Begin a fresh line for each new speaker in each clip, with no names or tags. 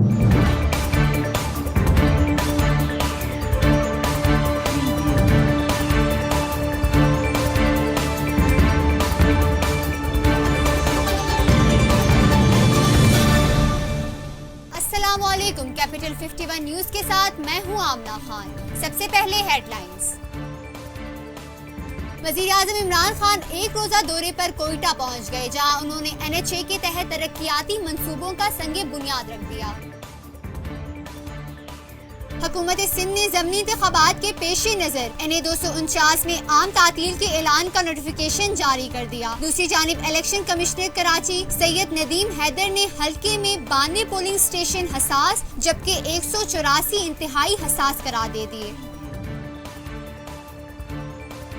अस्सलामुअलैकुम। Capital 51 news के साथ मैं हूं आमना खान। सबसे पहले हेडलाइंस। वज़ीर-ए-आज़म इमरान खान एक रोजा दौरे पर कोयटा पहुंच गए, जहां उन्होंने NHA के तहत तरक्कियाती मंसूबों का संगे बुनियाद रख दिया। हुकूमत सिंध ने ज़मीनी इंतखाबात के पेश नज़र NA 249 में आम तातील के ऐलान का नोटिफिकेशन जारी कर दिया। दूसरी जानिब इलेक्शन कमिश्नर कराची सैयद नदीम हैदर ने हल्के में 92 पोलिंग स्टेशन हसास जबकि 184 इंतहाई हसास करार दे दिए।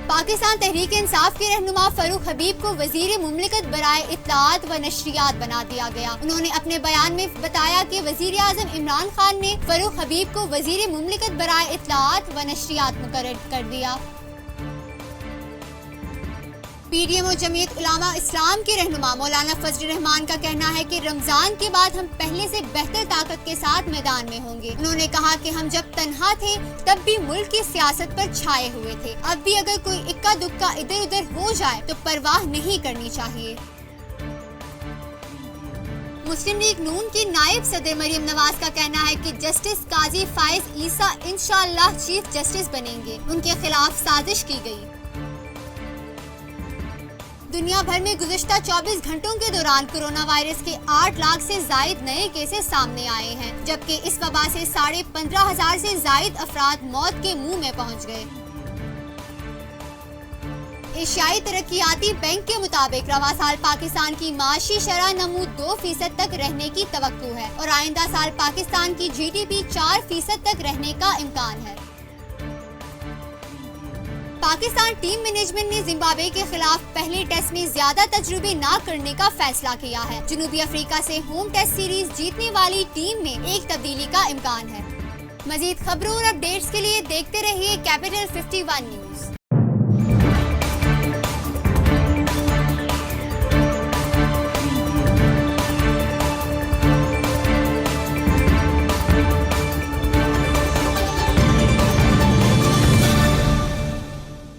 पाकिस्तान तहरीक इंसाफ के रहनुमा फरूख हबीब को वजीर मुमलिकत बराए इत्तलाआत व नशरियात बना दिया गया। उन्होंने अपने बयान में बताया कि वजीर आज़म इमरान खान ने फरूख हबीब को वजीर मुमलिकत बराए इत्तलाआत व नशरियात मुकर्रर कर दिया। PDM और जमीयत उलामा इस्लाम के रहनुमा मौलाना फजल रहमान का कहना है कि रमजान के बाद हम पहले से बेहतर ताकत के साथ मैदान में होंगे। उन्होंने कहा कि हम जब तन्हा थे तब भी मुल्क की सियासत पर छाए हुए थे। अब भी अगर कोई इक्का दुक्का इधर उधर हो जाए तो परवाह नहीं करनी चाहिए। मुस्लिम लीग नून की नायब सदर मरियम नवाज का कहना है कि जस्टिस काजी फाइज ईसा इंशाअल्लाह चीफ जस्टिस बनेंगे। उनके खिलाफ साजिश की गई। दुनिया भर में गुज़िश्ता 24 घंटों के दौरान कोरोना वायरस के 8 लाख से जायद नए केसेस सामने आए हैं, जबकि इस वबा से 15,500 से जायद अफराद मौत के मुंह में पहुंच गए। एशियाई तरक्कियाती बैंक के मुताबिक रवा साल पाकिस्तान की माशी शरह नमूद 2% तक रहने की तवक्को है और आइंदा साल पाकिस्तान की GDP 4% तक रहने का इम्कान है। पाकिस्तान टीम मैनेजमेंट ने जिम्बाब्वे के खिलाफ पहले टेस्ट में ज्यादा तजुर्बे न करने का फैसला किया है। जनूबी अफ्रीका से होम टेस्ट सीरीज जीतने वाली टीम में एक तब्दीली का इम्कान है। मजीद खबरों और अपडेट्स के लिए देखते रहिए कैपिटल 51 न्यूज।